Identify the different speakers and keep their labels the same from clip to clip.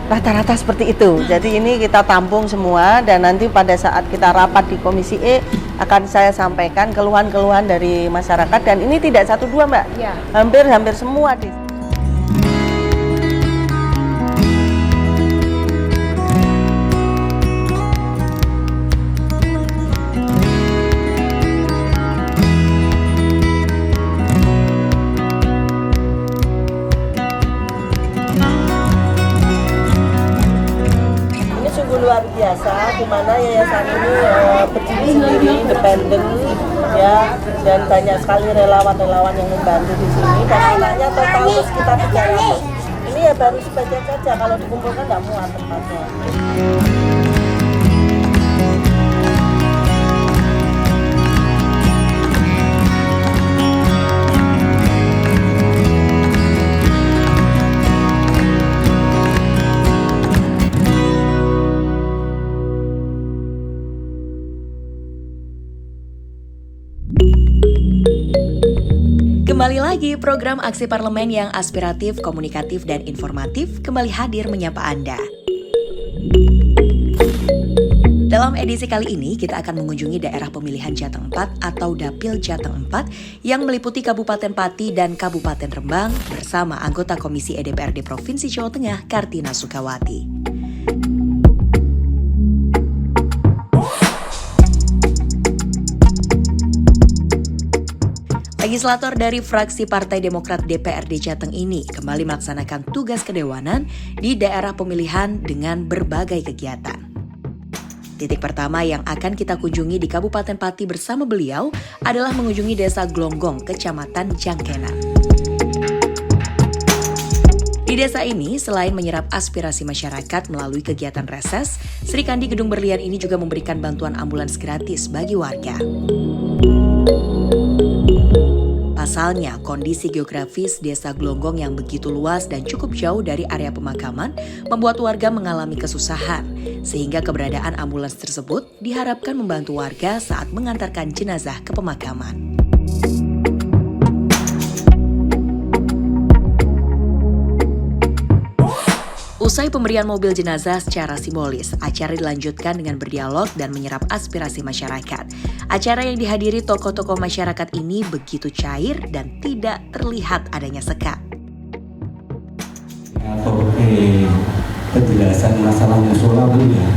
Speaker 1: Rata-rata seperti itu. Jadi ini kita tampung semua dan nanti pada saat kita rapat di Komisi E akan saya sampaikan keluhan-keluhan dari masyarakat dan ini tidak satu dua Mbak,
Speaker 2: Ya.
Speaker 1: hampir semua di. Luar biasa, di mana yayasan ini berdiri sendiri, independen, ya, dan banyak sekali relawan-relawan yang membantu di sini. Dan anaknya total sekitar 300. Ini ya baru sebagian saja, kalau dikumpulkan nggak muat tempatnya.
Speaker 3: Kembali lagi, program Aksi Parlemen yang aspiratif, komunikatif, dan informatif kembali hadir menyapa Anda. Dalam edisi kali ini, kita akan mengunjungi daerah pemilihan Jateng 4 atau Dapil Jateng 4 yang meliputi Kabupaten Pati dan Kabupaten Rembang bersama anggota Komisi DPRD Provinsi Jawa Tengah, Kartina Sukawati. Legislator dari fraksi Partai Demokrat DPRD Jateng ini kembali melaksanakan tugas kedewanan di daerah pemilihan dengan berbagai kegiatan. Titik pertama yang akan kita kunjungi di Kabupaten Pati bersama beliau adalah mengunjungi Desa Glonggong, Kecamatan Jangkenan. Di desa ini, selain menyerap aspirasi masyarakat melalui kegiatan reses, Sri Kandi Gedung Berlian ini juga memberikan bantuan ambulans gratis bagi warga. Pasalnya, kondisi geografis Desa Glonggong yang begitu luas dan cukup jauh dari area pemakaman membuat warga mengalami kesusahan, sehingga keberadaan ambulans tersebut diharapkan membantu warga saat mengantarkan jenazah ke pemakaman. Usai pemberian mobil jenazah secara simbolis, acara dilanjutkan dengan berdialog dan menyerap aspirasi masyarakat. Acara yang dihadiri tokoh-tokoh masyarakat ini begitu cair dan tidak terlihat adanya sekat.
Speaker 4: Penjelasan masalah musola Bu ya.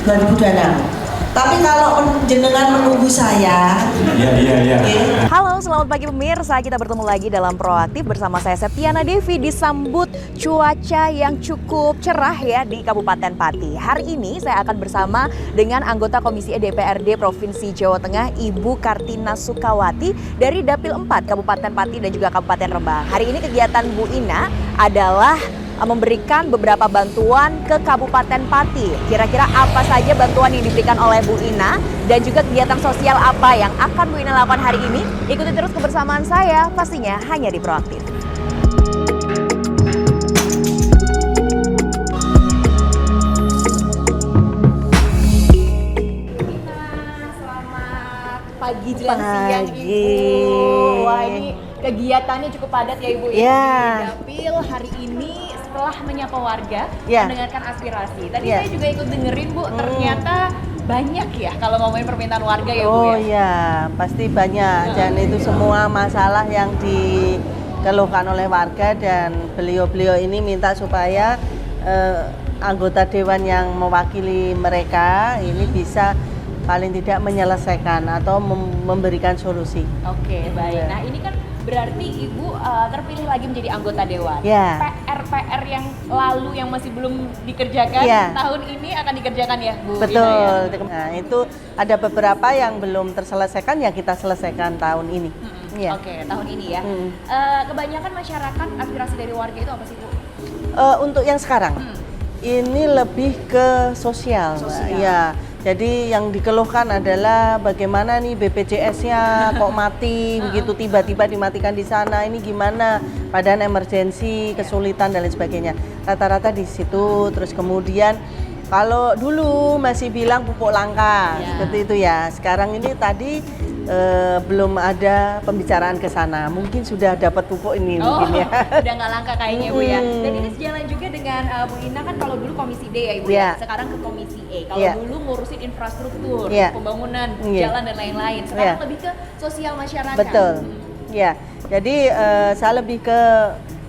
Speaker 1: 2026. Tapi kalau jenengan menunggu saya.
Speaker 4: Iya.
Speaker 2: Halo, selamat pagi pemirsa. Kita bertemu lagi dalam Proaktif bersama saya Septiana Devi. Disambut cuaca yang cukup cerah ya di Kabupaten Pati. Hari ini saya akan bersama dengan anggota Komisi DPRD Provinsi Jawa Tengah, Ibu Kartina Sukawati dari Dapil 4 Kabupaten Pati dan juga Kabupaten Rembang. Hari ini kegiatan Bu Ina adalah memberikan beberapa bantuan ke Kabupaten Pati. Kira-kira apa saja bantuan yang diberikan oleh Bu Ina dan juga kegiatan sosial apa yang akan Bu Ina lakukan hari ini? Ikuti terus kebersamaan saya, pastinya hanya di Proaktif. Selamat pagi jelang siang Ibu. Wah, ini kegiatannya cukup padat ya Ibu ya. Di Dapil hari ini setelah menyapa warga, mendengarkan aspirasi. Tadi saya juga ikut dengerin Bu, ternyata banyak ya kalau ngomongin permintaan warga ya Bu ya.
Speaker 1: Oh iya, pasti banyak. Dan itu semua masalah yang dikeluhkan oleh warga dan beliau-beliau ini minta supaya anggota dewan yang mewakili mereka ini bisa paling tidak menyelesaikan atau memberikan solusi.
Speaker 2: Oke, baik. Nah, ini kan berarti Ibu terpilih lagi menjadi anggota dewan. PR yang lalu yang masih belum dikerjakan tahun ini akan dikerjakan ya Bu?
Speaker 1: Betul. Nah, itu ada beberapa yang belum terselesaikan ya kita selesaikan tahun ini.
Speaker 2: Oke, tahun ini ya. Kebanyakan masyarakat aspirasi dari warga itu apa sih Bu?
Speaker 1: Untuk yang sekarang ini lebih ke sosial. Ya. Jadi yang dikeluhkan adalah bagaimana nih BPJS-nya kok mati begitu tiba-tiba dimatikan di sana, ini gimana? Padahal emergensi, kesulitan dan lain sebagainya. Rata-rata di situ. Terus kemudian kalau dulu masih bilang pupuk langka seperti itu ya. Sekarang ini tadi belum ada pembicaraan ke sana. Mungkin sudah dapat pupuk ini mungkin ya.
Speaker 2: Udah nggak langka kayaknya Bu ya. Dan ini sejalan juga dengan Bu Ina kan kalau dulu Komisi D ya Ibu ya. Sekarang ke Komisi E. Kalau dulu ngurusin infrastruktur, pembangunan, jalan dan lain-lain. Sekarang lebih ke sosial masyarakat.
Speaker 1: Betul. Ya. Jadi saya lebih ke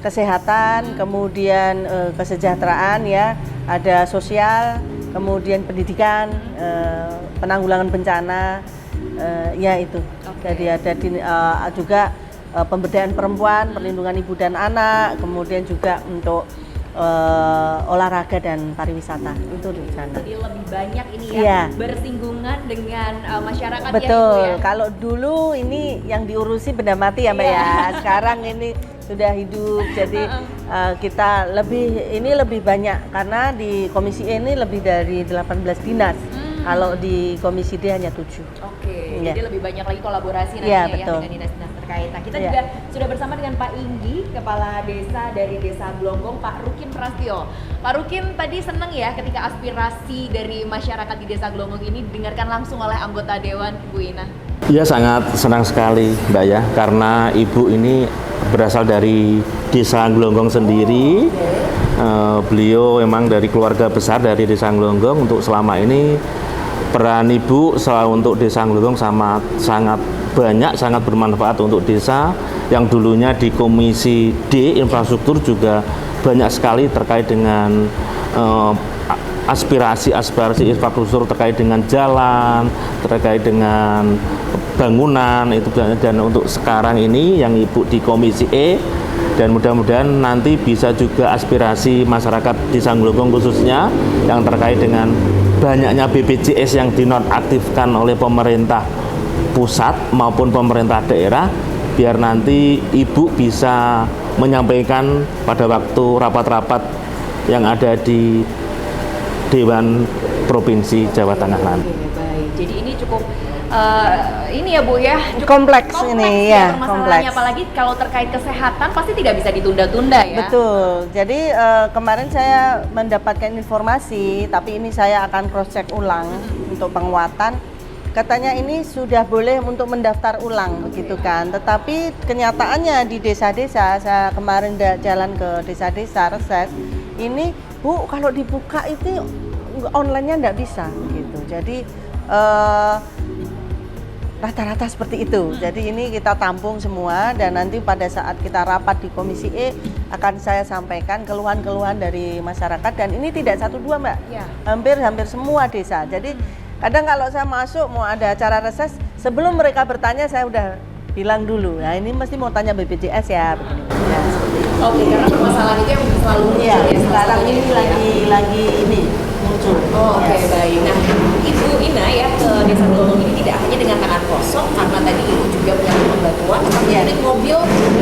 Speaker 1: kesehatan, kemudian kesejahteraan ya, ada sosial, kemudian pendidikan, penanggulangan bencana, ya itu. Jadi ada juga pemberdayaan perempuan, perlindungan ibu dan anak, kemudian juga untuk olahraga dan pariwisata itu di sana.
Speaker 2: Jadi lebih banyak ini ya, bersinggungan dengan masyarakat.
Speaker 1: Betul.
Speaker 2: Ya, Ibu ya.
Speaker 1: Kalau dulu ini yang diurusi benda mati ya Mbak ya. Sekarang ini sudah hidup, jadi kita lebih banyak karena di Komisi E ini lebih dari 18 dinas. Kalau di Komisi D hanya 7.
Speaker 2: Oke, jadi lebih banyak lagi kolaborasi
Speaker 1: ya,
Speaker 2: nantinya ya dengan dinas-dinas terkait. Nah, kita juga sudah bersama dengan Pak Inggi, Kepala Desa dari Desa Glonggong, Pak Rukin Prastio. Pak Rukin tadi seneng ya ketika aspirasi dari masyarakat di Desa Glonggong ini didengarkan langsung oleh anggota Dewan, Bu Ina.
Speaker 5: Iya, sangat senang sekali Mbak ya, karena Ibu ini berasal dari Desa Glonggong sendiri. Beliau memang dari keluarga besar dari Desa Glonggong. Untuk selama ini peran Ibu selalu untuk Desa Glonggong sangat banyak, sangat bermanfaat untuk desa. Yang dulunya di Komisi D infrastruktur juga banyak sekali terkait dengan aspirasi infrastruktur terkait dengan jalan, terkait dengan bangunan itu. Dan untuk sekarang ini yang Ibu di Komisi E, dan mudah-mudahan nanti bisa juga aspirasi masyarakat Desa Glonggong khususnya yang terkait dengan banyaknya BPJS yang dinonaktifkan oleh pemerintah pusat maupun pemerintah daerah, biar nanti Ibu bisa menyampaikan pada waktu rapat-rapat yang ada di Dewan Provinsi Jawa Tengah nanti.
Speaker 2: Oke, baik. Jadi ini cukup ini ya Bu ya,
Speaker 1: kompleks ini ya,
Speaker 2: kompleks. Apalagi kalau terkait kesehatan pasti tidak bisa ditunda-tunda ya.
Speaker 1: Betul. Jadi kemarin saya mendapatkan informasi, tapi ini saya akan cross check ulang untuk penguatan. Katanya ini sudah boleh untuk mendaftar ulang begitu kan. Tetapi kenyataannya di desa-desa, saya kemarin jalan ke desa-desa reses, ini Bu kalau dibuka itu online-nya nggak bisa gitu. Jadi rata-rata seperti itu. Jadi ini kita tampung semua dan nanti pada saat kita rapat di Komisi E akan saya sampaikan keluhan-keluhan dari masyarakat, dan ini tidak 1-2 Mbak.
Speaker 2: Ya.
Speaker 1: Hampir semua desa. Jadi kadang kalau saya masuk mau ada acara reses, sebelum mereka bertanya saya udah bilang dulu. Nah, ini mesti mau tanya BPJS ya begini. Ya, seperti itu.
Speaker 2: Oke, karena permasalahan itu yang selalu muncul
Speaker 1: ya.
Speaker 2: Sekarang
Speaker 1: ini lagi ini muncul.
Speaker 2: Oke, baik. Nah, Ibu Ina ya ke Desa Glonggong ini tidak hanya dengan tangan kosong, karena tadi Ibu juga menyalurkan bantuan, tapi ada mobil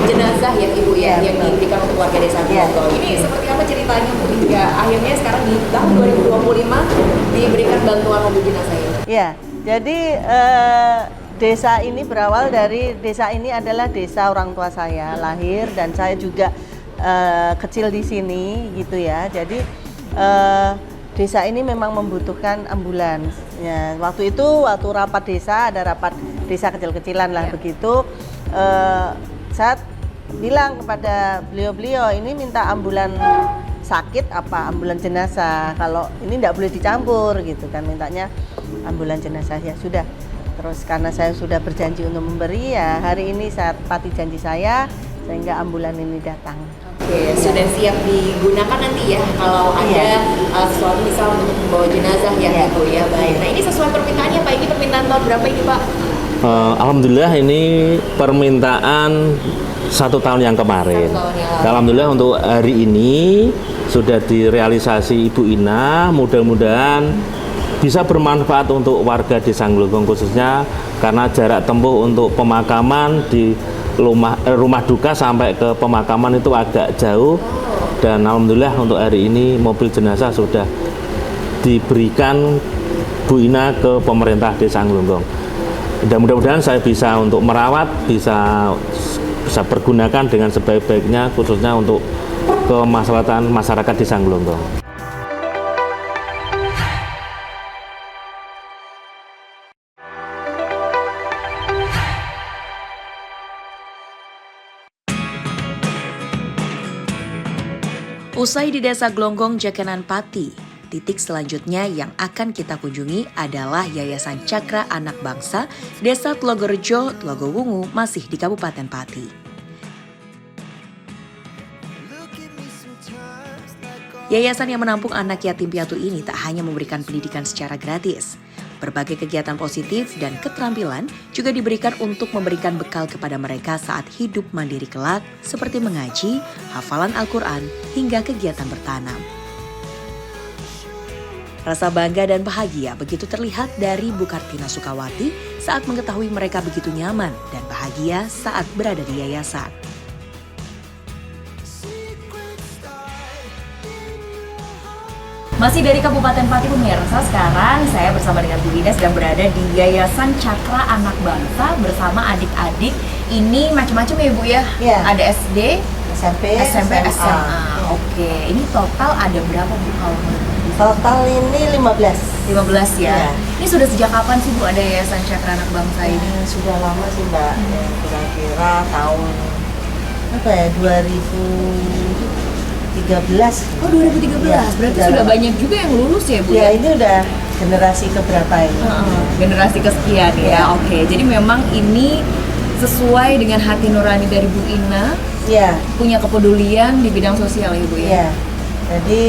Speaker 2: jenazah ya Ibu ya, yang diberikan untuk warga Desa Glonggong. Ini seperti apa ceritanya Bu hingga akhirnya sekarang di tahun 2025 diberikan bantuan mobil jenazah ini?
Speaker 1: Ya, jadi desa ini berawal dari, desa ini adalah desa orang tua saya lahir dan saya juga kecil di sini gitu ya. Jadi desa ini memang membutuhkan ambulans. Ya, waktu rapat desa, ada rapat desa kecil-kecilan lah begitu. Saya bilang kepada beliau-beliau ini minta ambulan sakit apa ambulan jenazah. Kalau ini tidak boleh dicampur gitu kan, mintanya ambulan jenazah. Ya sudah. Terus karena saya sudah berjanji untuk memberi, ya hari ini saya tepati janji saya sehingga ambulan ini datang.
Speaker 2: Oke, sudah siap digunakan nanti ya kalau ada sesuatu misal untuk membawa jenazah ya Bu ya. Baik. Nah, ini sesuai permintaannya Pak, ini permintaan tahun berapa ini Pak?
Speaker 5: Alhamdulillah ini permintaan 1 tahun yang kemarin.
Speaker 2: 1 tahun yang lalu.
Speaker 5: Alhamdulillah untuk hari ini sudah direalisasi Ibu Ina, mudah-mudahan bisa bermanfaat untuk warga Desa Glonggong khususnya karena jarak tempuh untuk pemakaman di rumah duka sampai ke pemakaman itu agak jauh, dan alhamdulillah untuk hari ini mobil jenazah sudah diberikan Bu Ina ke pemerintah Desa Glonggong. Dan mudah-mudahan saya bisa untuk merawat, bisa pergunakan dengan sebaik-baiknya khususnya untuk kemaslahatan masyarakat Desa Glonggong.
Speaker 3: Usai di Desa Glonggong, Jakenan Pati, titik selanjutnya yang akan kita kunjungi adalah Yayasan Cakra Anak Bangsa Desa Tlogorejo, Tlogowungu, masih di Kabupaten Pati. Yayasan yang menampung anak yatim piatu ini tak hanya memberikan pendidikan secara gratis. Berbagai kegiatan positif dan keterampilan juga diberikan untuk memberikan bekal kepada mereka saat hidup mandiri kelak, seperti mengaji, hafalan Al-Quran, hingga kegiatan bertanam. Rasa bangga dan bahagia begitu terlihat dari Bu Kartina Sukawati saat mengetahui mereka begitu nyaman dan bahagia saat berada di yayasan.
Speaker 2: Masih dari Kabupaten Pati pemirsa, sekarang saya bersama dengan Bu Ida sedang berada di Yayasan Cakra Anak Bangsa bersama adik-adik. Ini macam-macam ya Bu ya?
Speaker 1: Iya.
Speaker 2: Ada SD,
Speaker 1: SMP,
Speaker 2: SMP,
Speaker 1: SMA.
Speaker 2: SMA. Oke, ini total ada berapa Bu kalau menurut Bu?
Speaker 1: Total ini 15.
Speaker 2: 15 ya?
Speaker 1: Iya.
Speaker 2: Ini sudah sejak kapan sih Bu ada Yayasan Cakra Anak Bangsa ini?
Speaker 1: Sudah lama sih Mbak, ya, kira-kira tahun apa ya 2013.
Speaker 2: Oh 2013,
Speaker 1: Iya,
Speaker 2: berarti
Speaker 1: sudah
Speaker 2: sudah
Speaker 1: lama.
Speaker 2: banyak juga yang lulus ya Bu?
Speaker 1: Ya ini udah generasi keberapa ini?
Speaker 2: Generasi kesekian ya, oke. Jadi memang ini sesuai dengan hati nurani dari Bu Ina,
Speaker 1: Iya,
Speaker 2: punya kepedulian di bidang sosial ya Bu ya?
Speaker 1: iya. Jadi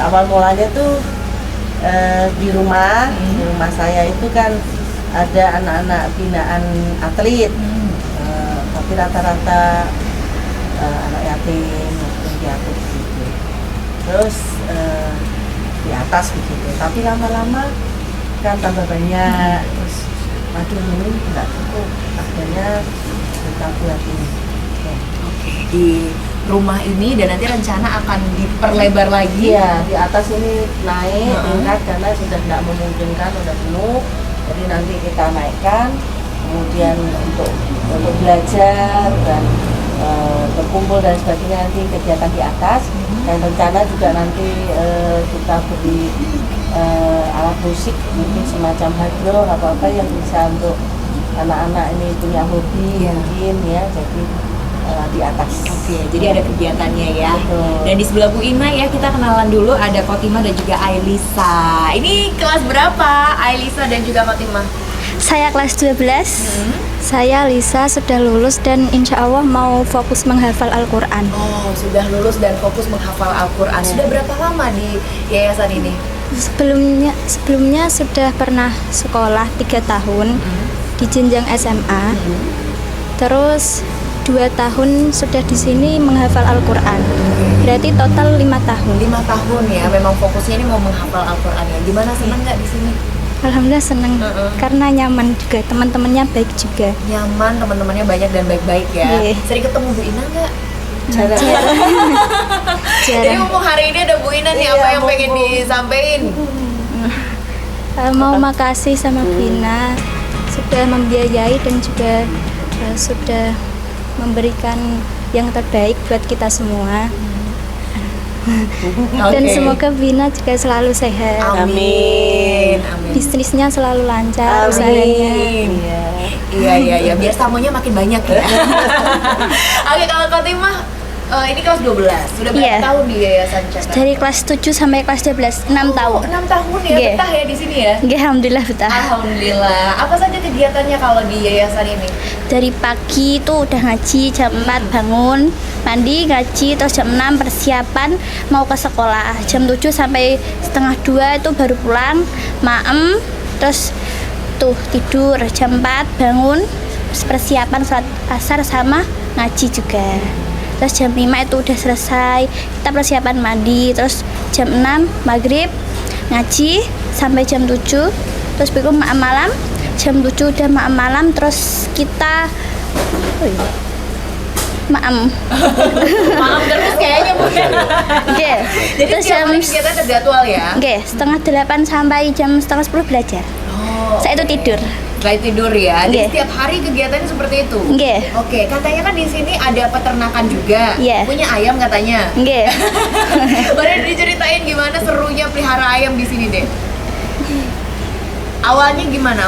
Speaker 1: awal mulanya tuh di rumah saya itu kan ada anak-anak binaan atlet, tapi rata-rata anak yatim maupun piatu begitu. Terus di atas begitu. Tapi lama-lama kan tambah banyak. Terus aduh ini nggak cukup. Akhirnya kita buat ini.
Speaker 2: Oke, di rumah ini dan nanti rencana akan diperlebar lagi.
Speaker 1: Iya, di atas ini naik tingkat karena sudah tidak memungkinkan, sudah penuh. Jadi nanti kita naikkan, kemudian untuk belajar dan berkumpul dan sebagainya nanti kegiatan di atas. Dan rencana juga nanti kita beri alat musik mungkin semacam hardrock atau apa yang bisa untuk anak-anak ini punya hobi mungkin ya. Jadi di atas.
Speaker 2: Oke, jadi ada kegiatannya ya.
Speaker 1: Betul.
Speaker 2: Dan di sebelah Bu Ina ya, kita kenalan dulu, ada Kotima dan juga Ailisa. Ini kelas berapa Ailisa dan juga Kotima?
Speaker 6: Saya kelas 12. Saya Lisa sudah lulus dan insya Allah mau fokus menghafal Al-Quran.
Speaker 2: Oh, sudah lulus dan fokus menghafal Al-Quran. Sudah berapa lama di yayasan ini?
Speaker 6: Sebelumnya sudah pernah sekolah 3 tahun di jenjang SMA. Terus 2 tahun sudah di sini menghafal Al-Quran. Berarti total 5 tahun.
Speaker 2: 5 tahun ya, memang fokusnya ini mau menghafal Al-Quran ya. Gimana, senang nggak di sini?
Speaker 6: Alhamdulillah senang karena nyaman juga, teman-temannya baik juga.
Speaker 2: Nyaman, teman-temannya banyak dan baik-baik ya.
Speaker 6: Iya.
Speaker 2: Sering ketemu Bu Ina nggak?
Speaker 1: Jarang.
Speaker 2: Jadi mumpung hari ini ada Bu Ina nih, apa yang pengen disampaikan?
Speaker 6: Mau makasih sama Bina sudah membiayai dan juga sudah memberikan yang terbaik buat kita semua. Dan
Speaker 2: Oke.
Speaker 6: semoga Bina juga selalu sehat.
Speaker 2: Amin. Amin.
Speaker 6: Bisnisnya selalu lancar, usahanya.
Speaker 2: Iya. Biar tamunya makin banyak ya. Oke, kalau Kotimah, ini kelas 12. Sudah berapa
Speaker 6: Iya.
Speaker 2: tahun di Yayasan Cakra?
Speaker 6: Dari kelas 7 sampai kelas 12, 6 tahun.
Speaker 2: 6 tahun ya,
Speaker 6: Iya.
Speaker 2: betah ya di sini ya?
Speaker 6: Nggih, alhamdulillah betah.
Speaker 2: Alhamdulillah. Apa saja kegiatannya kalau di yayasan ini?
Speaker 6: Dari pagi itu udah ngaji, jam 4 bangun, mandi, ngaji, terus jam 6 persiapan mau ke sekolah. Jam 7 sampai setengah 2 itu baru pulang, maem, terus tuh tidur. Jam 4 bangun, terus persiapan sholat asar sama ngaji juga. Terus jam 5 itu udah selesai, kita persiapan mandi. Terus jam 6 maghrib, ngaji sampai jam 7, terus berikut makan malam. Jam 7 udah makan malam, terus kita maem.
Speaker 2: Maaf terus kayaknya Bu.
Speaker 6: Oke.
Speaker 2: Jadi
Speaker 6: Terus
Speaker 2: setiap
Speaker 6: jam
Speaker 2: hari kegiatan terjadwal ya?
Speaker 6: Oke, setengah 8 sampai jam setengah 10 belajar.
Speaker 2: Oh,
Speaker 6: Saya itu tidur.
Speaker 2: Selain tidur ya. Jadi
Speaker 6: Nggih.
Speaker 2: setiap hari kegiatannya seperti itu.
Speaker 6: Nggih.
Speaker 2: Oke, katanya kan di sini ada peternakan juga.
Speaker 6: Iya.
Speaker 2: Punya ayam katanya.
Speaker 6: Nggih.
Speaker 2: Boleh diceritain gimana serunya pelihara ayam di sini deh? Awalnya gimana?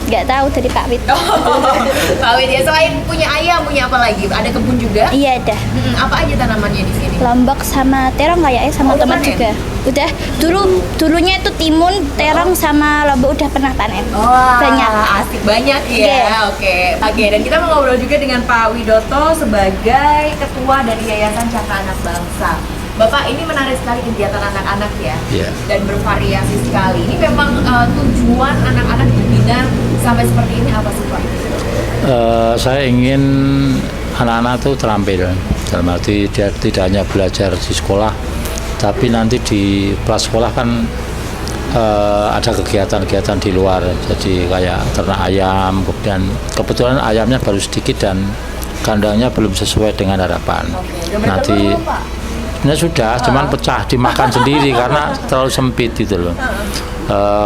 Speaker 6: Nggak tahu dari Pak Wid.
Speaker 2: Pak Wid ya, selain punya ayam, punya apa lagi? Ada kebun juga?
Speaker 6: Iya dah.
Speaker 2: Apa aja tanamannya di sini?
Speaker 6: Lombok sama terong kayaknya sama
Speaker 2: Oh,
Speaker 6: tomat
Speaker 2: panen?
Speaker 6: juga. Udah dulunya itu timun, terong sama lombok udah pernah panen.
Speaker 2: Wah,
Speaker 6: Banyak.
Speaker 2: asik banyak
Speaker 6: Iya.
Speaker 2: ya. Oke, dan kita mau ngobrol juga dengan Pak Widoto sebagai ketua dari Yayasan Cakra Anak Bangsa. Bapak, ini menarik sekali kegiatan anak-anak ya,
Speaker 7: Iya.
Speaker 2: dan bervariasi sekali. Ini memang tujuan anak-anak dibina sampai seperti ini apa sih Pak?
Speaker 7: Saya ingin anak-anak itu terampil, dalam arti dia tidak hanya belajar di sekolah, tapi nanti di prasekolah kan ada kegiatan-kegiatan di luar, jadi kayak ternak ayam, kebetulan ayamnya baru sedikit dan kandangnya belum sesuai dengan harapan.
Speaker 2: Udah
Speaker 7: Nanti
Speaker 2: bertelur belum, Pak?
Speaker 7: ini sudah, cuman pecah dimakan sendiri karena terlalu sempit gitu loh.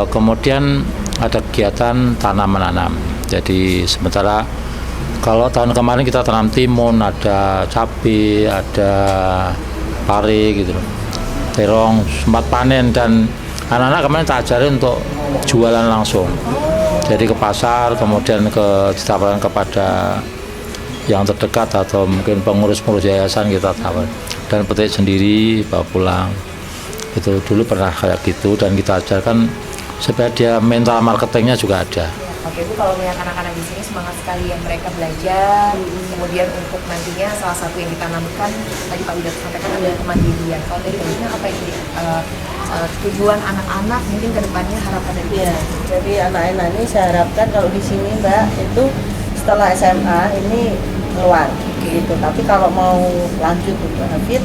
Speaker 7: Kemudian ada kegiatan tanam menanam. Jadi sementara kalau tahun kemarin kita tanam timun, ada cabai, ada pare gitu loh, terong, sempat panen, dan anak-anak kemarin tak ajarin untuk jualan langsung. Jadi ke pasar, kemudian ditawarkan kepada yang terdekat atau mungkin pengurus-pengurus yayasan kita tawar, dan petik sendiri bawa pulang. Itu dulu pernah kayak gitu, dan kita ajarkan supaya dia mental marketingnya juga ada.
Speaker 2: Oke Bu, kalau melihat anak-anak di sini semangat sekali yang mereka belajar, kemudian untuk nantinya salah satu yang ditanamkan tadi Pak Widoto sampaikan adalah kemandirian. Kalau dari Ibunya apa yang jadi tujuan anak-anak mungkin kedepannya harapan dari
Speaker 1: Iya,
Speaker 2: Ibu?
Speaker 1: jadi anak-anak ini saya harapkan kalau di sini Mbak itu setelah SMA ini keluar gitu. Tapi kalau mau lanjut untuk hafid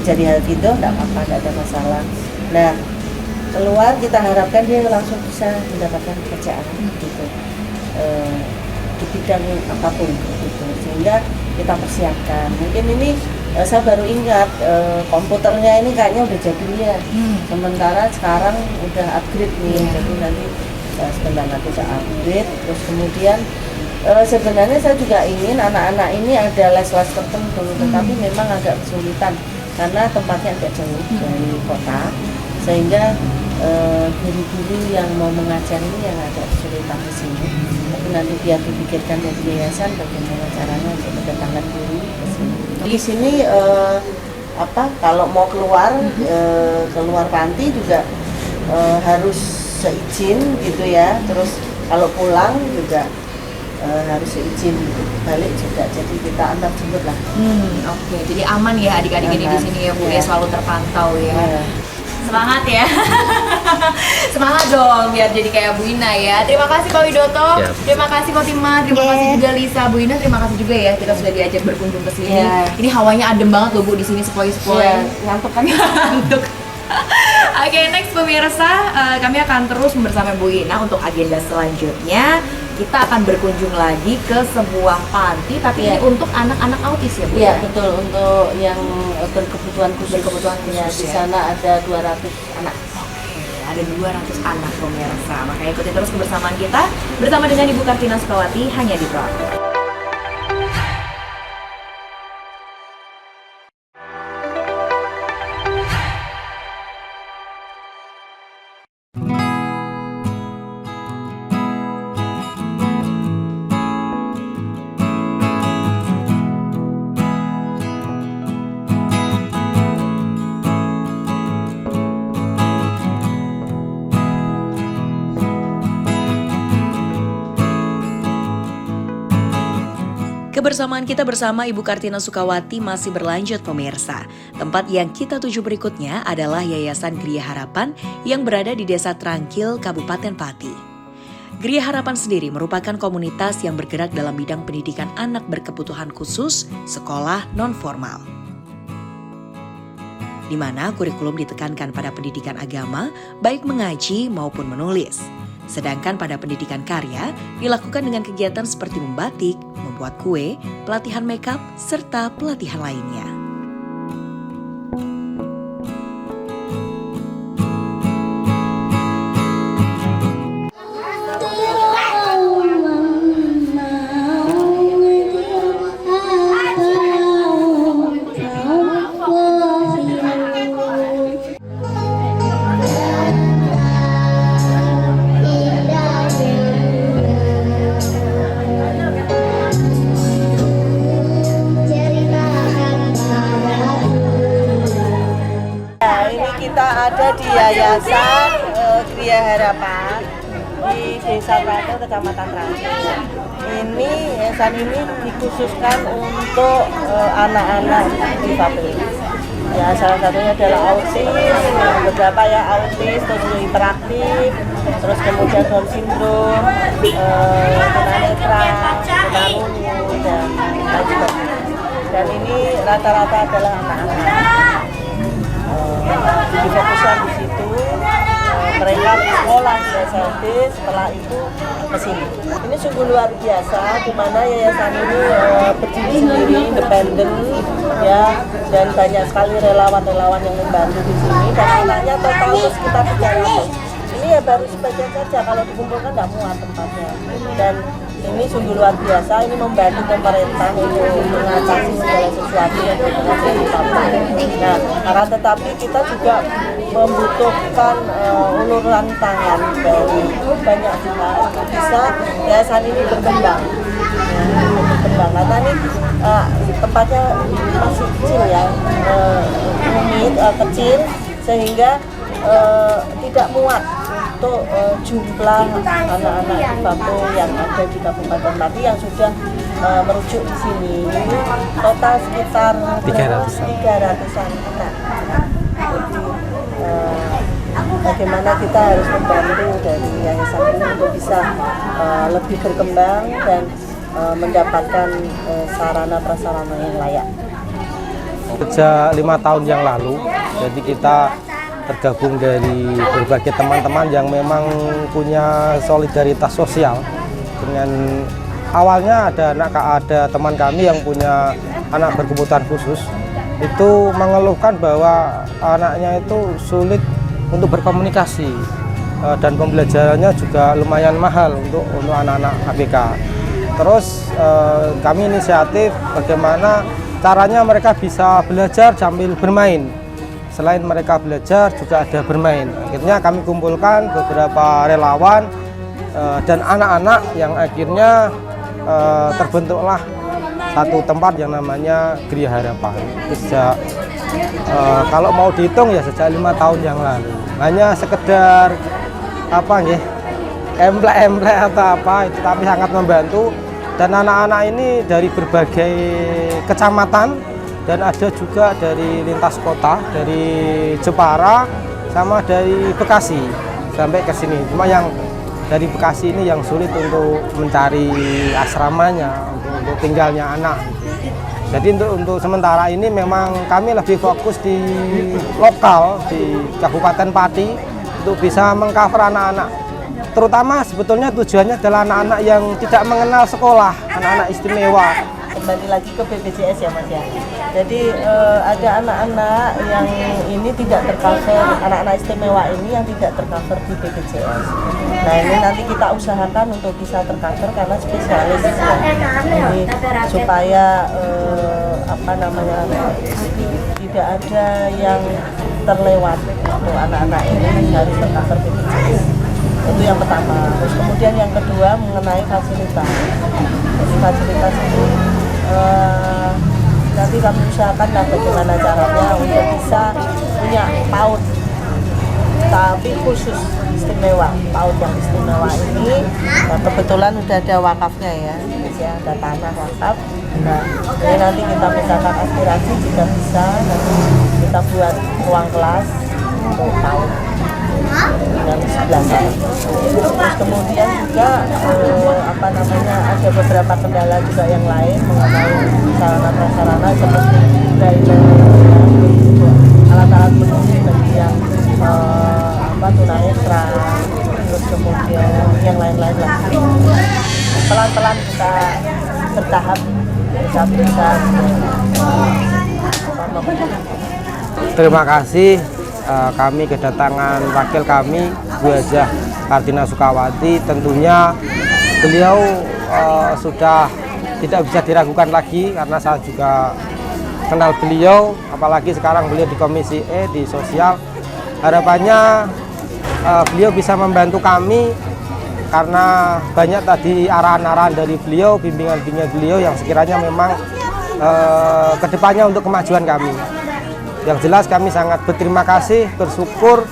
Speaker 1: jadi hafidoh enggak apa-apa, enggak ada masalah. Nah, keluar kita harapkan dia langsung bisa mendapatkan pekerjaan gitu. Di bidang apapun gitu. Sehingga kita persiapkan. Mungkin ini saya baru ingat komputernya ini kayaknya udah jadulnya. Sementara sekarang udah upgrade nih. Jadi nanti sebentar nanti saya upgrade. Terus kemudian sebenarnya saya juga ingin anak-anak ini ada les-les tertentu, tetapi memang agak kesulitan karena tempatnya agak jauh dari kota, sehingga guru-guru yang mau mengajar ini yang agak kesulitan di sini. Tapi nanti biar dipikirkan dari yayasan bagaimana caranya untuk mendatangkan guru ke sini. Di sini kalau mau keluar panti juga harus seizin gitu ya. Terus kalau pulang juga harus izin balik juga, jadi kita antar jemput lah.
Speaker 2: Oke, jadi aman ya adik-adik ini di sini ya Bu, ya selalu terpantau ya. Semangat ya. Semangat dong biar jadi kayak Bu Ina ya. Terima kasih Pak Widoto.
Speaker 7: Ya.
Speaker 2: Terima kasih Fatima. Terima kasih juga Lisa. Bu Ina terima kasih juga ya kita sudah diajak berkunjung ke sini.
Speaker 1: Ya.
Speaker 2: Ini hawanya adem banget loh Bu di sini, sepoi-sepoi.
Speaker 1: Ngantuk kan?
Speaker 2: Ngantuk. Oke, next pemirsa, kami akan terus bersama Bu Ina untuk agenda selanjutnya. Kita akan berkunjung lagi ke sebuah panti, tapi ini untuk anak-anak autis ya Bu?
Speaker 1: Iya, betul, untuk yang berkebutuhan khusus. Ya, di
Speaker 2: ya.
Speaker 1: sana ada 200 anak.
Speaker 2: Oke, ada 200 anak pemirsa. Makanya ikuti terus kebersamaan kita bersama dengan Ibu Kartina Sukawati hanya di Proaktif.
Speaker 3: Kebersamaan kita bersama Ibu Kartina Sukawati masih berlanjut pemirsa. Tempat yang kita tuju berikutnya adalah Yayasan Gria Harapan yang berada di Desa Trangkil, Kabupaten Pati. Gria Harapan sendiri merupakan komunitas yang bergerak dalam bidang pendidikan anak berkebutuhan khusus, sekolah non-formal. Di mana kurikulum ditekankan pada pendidikan agama, baik mengaji maupun menulis. Sedangkan pada pendidikan karya dilakukan dengan kegiatan seperti membatik, membuat kue, pelatihan makeup, serta pelatihan lainnya.
Speaker 1: Yayasan Gria Harapan di Desa Prakel, Kecamatan Rangkul. Ini yayasan ini dikhususkan untuk anak-anak difabel. Ya, salah satunya adalah autis, beberapa ya autis, terus hiperaktif, terus kemudian Down syndrome, tunanetra, tunarungu, dan lain sebagainya. Dan ini rata-rata adalah anak-anak. Difokuskan di situ, mereka sekolah di SMP, setelah itu ke sini. Ini sungguh luar biasa, di mana yayasan ini berdiri sendiri, independen, ya, dan banyak sekali relawan-relawan yang membantu di sini. Dan anaknya total sekitar 300. Ini ya baru sebagian saja, kalau dikumpulkan nggak muat tempatnya. Dan ini sungguh luar biasa, ini membantu pemerintah untuk mengatasi segala sesuatu yang berhubungan dengan difabel. Nah, akan tetapi kita juga membutuhkan uluran tangan dari banyak pihak untuk bisa yayasan ini berkembang. Karena ini tempatnya masih kecil ya, kecil, sehingga tidak muat untuk jumlah anak-anak difabel yang ada di Kabupaten Pati yang sudah merujuk di sini. Total sekitar 300-an anak. Jadi bagaimana kita harus membantu dari yayasan ini untuk bisa lebih berkembang dan mendapatkan sarana prasarana yang layak.
Speaker 8: Sejak 5 tahun yang lalu, jadi kita tergabung dari berbagai teman-teman yang memang punya solidaritas sosial. Dengan awalnya ada teman kami yang punya anak berkebutuhan khusus, itu mengeluhkan bahwa anaknya itu sulit untuk berkomunikasi dan pembelajarannya juga lumayan mahal untuk anak-anak ABK. Terus kami inisiatif bagaimana caranya mereka bisa belajar sambil bermain. Selain mereka belajar juga ada bermain. Akhirnya kami kumpulkan beberapa relawan dan anak-anak yang akhirnya terbentuklah satu tempat yang namanya Gria Harapan. Sejak kalau mau dihitung ya sejak 5 tahun yang lalu. Hanya sekedar apa nggih, emplek-emplek atau apa itu, tapi sangat membantu. Dan anak-anak ini dari berbagai kecamatan dan ada juga dari lintas kota, dari Jepara sama dari Bekasi sampai ke sini. Cuma yang dari Bekasi ini yang sulit untuk mencari asramanya, untuk tinggalnya anak. Jadi untuk sementara ini memang kami lebih fokus di lokal, di Kabupaten Pati untuk bisa mengcover anak-anak. Terutama sebetulnya tujuannya adalah anak-anak yang tidak mengenal sekolah, anak-anak istimewa.
Speaker 1: Kembali lagi ke BPJS ya Mas ya. Jadi ada anak-anak yang ini tidak tercover, anak-anak istimewa ini yang tidak tercover di BPJS. Nah ini nanti kita usahakan untuk bisa tercover karena spesialis ya. Ini supaya tidak ada yang terlewat untuk anak-anak ini harus tercover BPJS. Itu yang pertama. Terus kemudian yang kedua mengenai fasilitas. Jadi fasilitas ini nanti kami usahakan bagaimana caranya untuk bisa punya PAUD tapi khusus istimewa. PAUD yang istimewa ini kebetulan sudah ada wakafnya ya, ada tanah wakaf. Nah ini nanti kita misalkan aspirasi jika bisa nanti kita buat ruang kelas untuk PAUD yang di sebelah sana. Terus kemudian juga ada beberapa kendala juga yang lain mengenai sarana prasarana seperti braille, alat-alat menulis bagi yang tunanetra, terus kemudian yang lain-lain lagi. Pelan-pelan kita bertahap bisa.
Speaker 8: Terima kasih. Kami kedatangan wakil kami, Bu Hajah Kartina Sukawati. Tentunya beliau sudah tidak bisa diragukan lagi karena saya juga kenal beliau, apalagi sekarang beliau di Komisi E di Sosial. Harapannya beliau bisa membantu kami karena banyak tadi arahan-arahan dari beliau, bimbingan-bimbingan beliau yang sekiranya memang kedepannya untuk kemajuan kami. Yang jelas kami sangat berterima kasih, bersyukur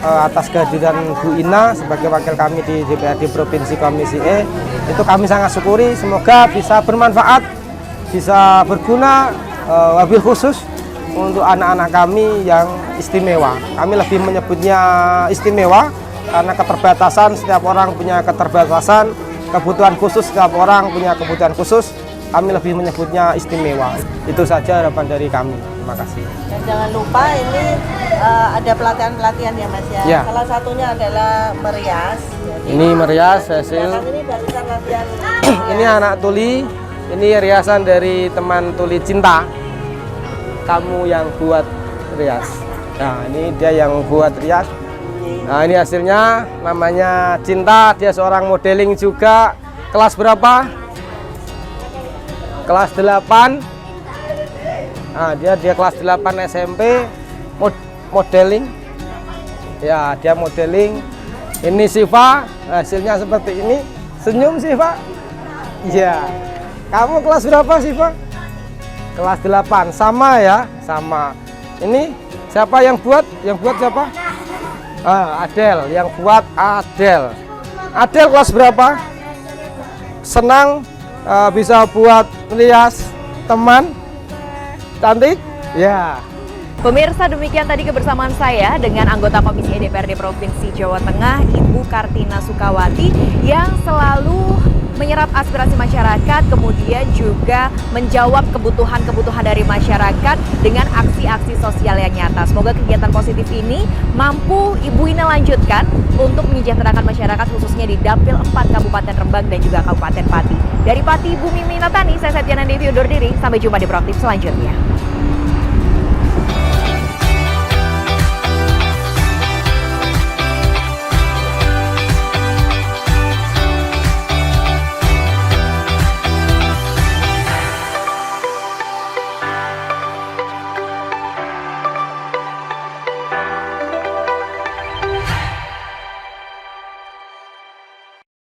Speaker 8: atas kehadiran Bu Ina sebagai wakil kami di DPRD Provinsi Komisi E. Itu kami sangat syukuri, semoga bisa bermanfaat, bisa berguna, wabil khusus untuk anak-anak kami yang istimewa. Kami lebih menyebutnya istimewa karena keterbatasan, setiap orang punya keterbatasan, kebutuhan khusus, setiap orang punya kebutuhan khusus. Kami lebih menyebutnya istimewa. Itu saja harapan dari kami. Terima kasih.
Speaker 1: Dan jangan lupa ini ada pelatihan-pelatihan ya Mas ya.
Speaker 8: Ya.
Speaker 1: Salah satunya adalah merias. Jadi,
Speaker 8: Ini merias hasil.
Speaker 1: belakang ini barisan latihan.
Speaker 8: Ini anak tuli. Ini riasan dari teman tuli Cinta. Kamu yang buat rias. Nah, ini dia yang buat rias. Nah, ini hasilnya, namanya Cinta. Dia seorang modeling juga. Kelas berapa? Kelas 8. Nah, dia kelas 8 SMP, modeling. Ya, dia modeling. Ini Siva, hasilnya seperti ini. Senyum Siva. Iya. Kamu kelas berapa Siva? Kelas 8. Sama ya, sama. Ini siapa yang buat? Yang buat siapa? Adel, yang buat Adel. Adel kelas berapa? Senang bisa buat merias teman cantik ya.
Speaker 2: Pemirsa, demikian tadi kebersamaan saya dengan anggota Komisi E DPRD Provinsi Jawa Tengah, Ibu Kartina Sukawati, yang selalu menyerap aspirasi masyarakat, kemudian juga menjawab kebutuhan-kebutuhan dari masyarakat dengan aksi-aksi sosial yang nyata. Semoga kegiatan positif ini mampu Ibu Ina lanjutkan untuk menyejahterakan masyarakat, khususnya di Dapil 4 Kabupaten Rembang dan juga Kabupaten Pati. Dari Pati, Bumi Minatani, saya Septiana Devi undur diri. Sampai jumpa di Proaktif selanjutnya.